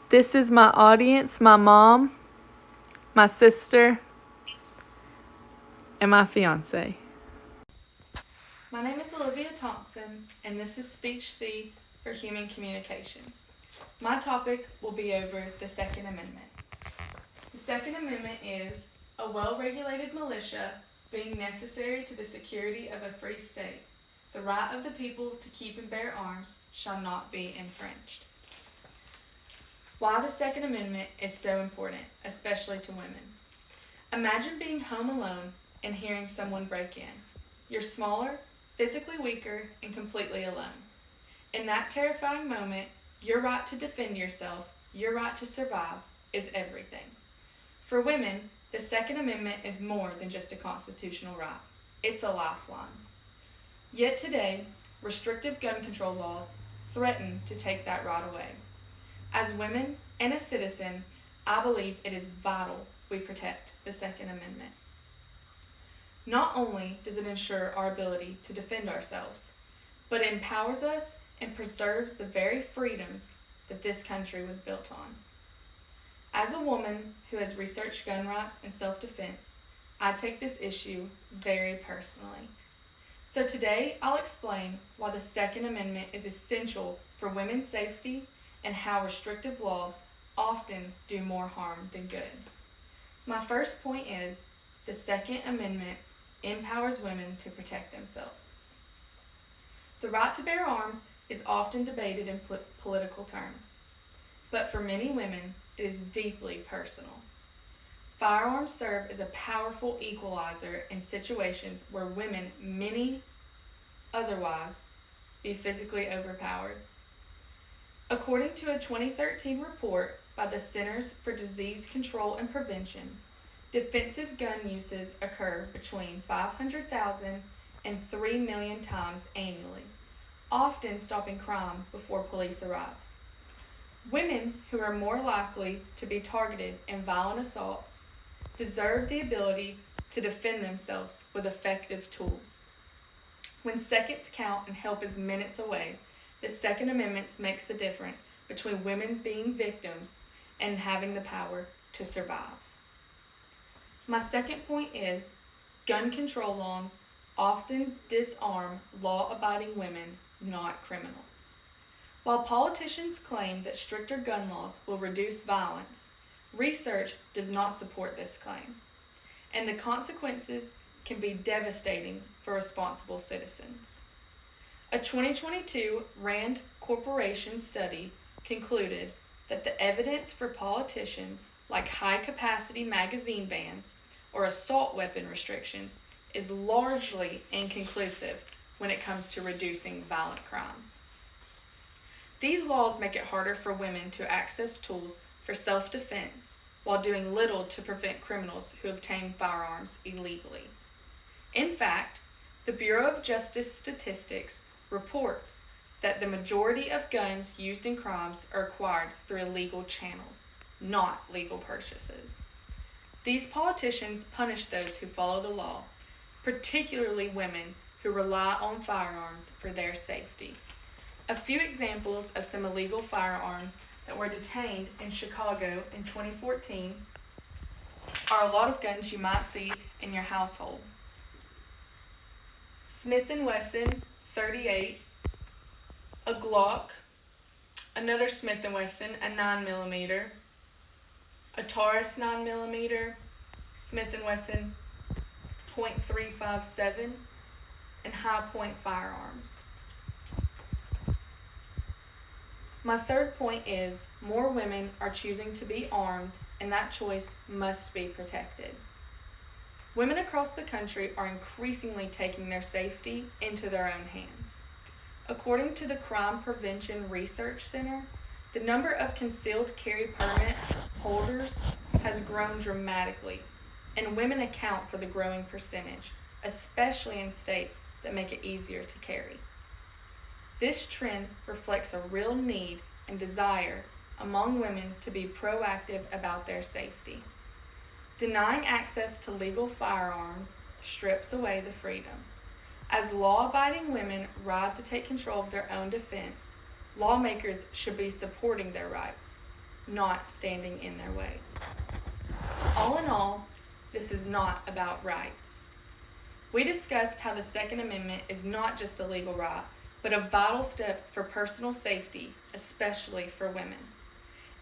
This is my audience, my mom, my sister, and my fiance. My name is Olivia Thompson, and this is Speech C for Human Communications. My topic will be over the Second Amendment. The Second Amendment is a well-regulated militia being necessary to the security of a free state. The right of the people to keep and bear arms shall not be infringed. Why the Second Amendment is so important, especially to women. Imagine being home alone and hearing someone break in. You're smaller, physically weaker, and completely alone. In that terrifying moment, your right to defend yourself, your right to survive, is everything. For women, the Second Amendment is more than just a constitutional right. It's a lifeline. Yet today, restrictive gun control laws threaten to take that right away. As women and a citizen, I believe it is vital we protect the Second Amendment. Not only does it ensure our ability to defend ourselves, but it empowers us and preserves the very freedoms that this country was built on. As a woman who has researched gun rights and self-defense, I take this issue very personally. So today I'll explain why the Second Amendment is essential for women's safety and how restrictive laws often do more harm than good. My first point is the Second Amendment empowers women to protect themselves. The right to bear arms is often debated in political terms, but for many women it is deeply personal. Firearms serve as a powerful equalizer in situations where women may otherwise be physically overpowered. According to a 2013 report by the Centers for Disease Control and Prevention, defensive gun uses occur between 500,000 and 3 million times annually, often stopping crime before police arrive. Women who are more likely to be targeted in violent assaults deserve the ability to defend themselves with effective tools. When seconds count and help is minutes away, the Second Amendment makes the difference between women being victims and having the power to survive. My second point is gun control laws often disarm law-abiding women, not criminals. While politicians claim that stricter gun laws will reduce violence, research does not support this claim, and the consequences can be devastating for responsible citizens. A 2022 RAND Corporation study concluded that the evidence for politicians like high-capacity magazine bans or assault weapon restrictions is largely inconclusive when it comes to reducing violent crimes. These laws make it harder for women to access tools for self-defense while doing little to prevent criminals who obtain firearms illegally. In fact, the Bureau of Justice Statistics reports that the majority of guns used in crimes are acquired through illegal channels, not legal purchases. These politicians punish those who follow the law, particularly women who rely on firearms for their safety. A few examples of some illegal firearms that were detained in Chicago in 2014 are a lot of guns you might see in your household. Smith & Wesson 38, a Glock, another Smith & Wesson, a 9mm, a Taurus 9mm, Smith & Wesson .357, and Hi-Point firearms. My third point is more women are choosing to be armed, and that choice must be protected. Women across the country are increasingly taking their safety into their own hands. According to the Crime Prevention Research Center, the number of concealed carry permit holders has grown dramatically, and women account for the growing percentage, especially in states that make it easier to carry. This trend reflects a real need and desire among women to be proactive about their safety. Denying access to legal firearms strips away the freedom. As law-abiding women rise to take control of their own defense, lawmakers should be supporting their rights. not standing in their way. All in all, this is not about rights. We discussed how the Second Amendment is not just a legal right, but a vital step for personal safety, especially for women.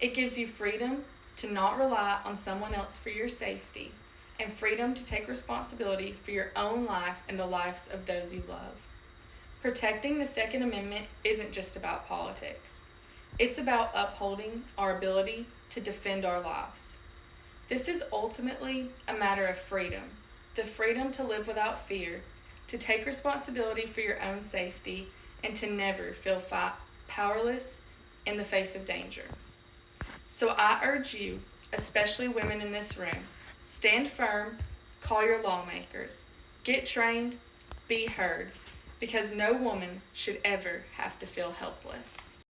It gives you freedom to not rely on someone else for your safety, and freedom to take responsibility for your own life and the lives of those you love. Protecting the Second Amendment isn't just about politics. It's about upholding our ability to defend our lives. This is ultimately a matter of freedom, the freedom to live without fear, to take responsibility for your own safety, and to never feel powerless in the face of danger. So I urge you, especially women in this room, stand firm, call your lawmakers, get trained, be heard, because no woman should ever have to feel helpless.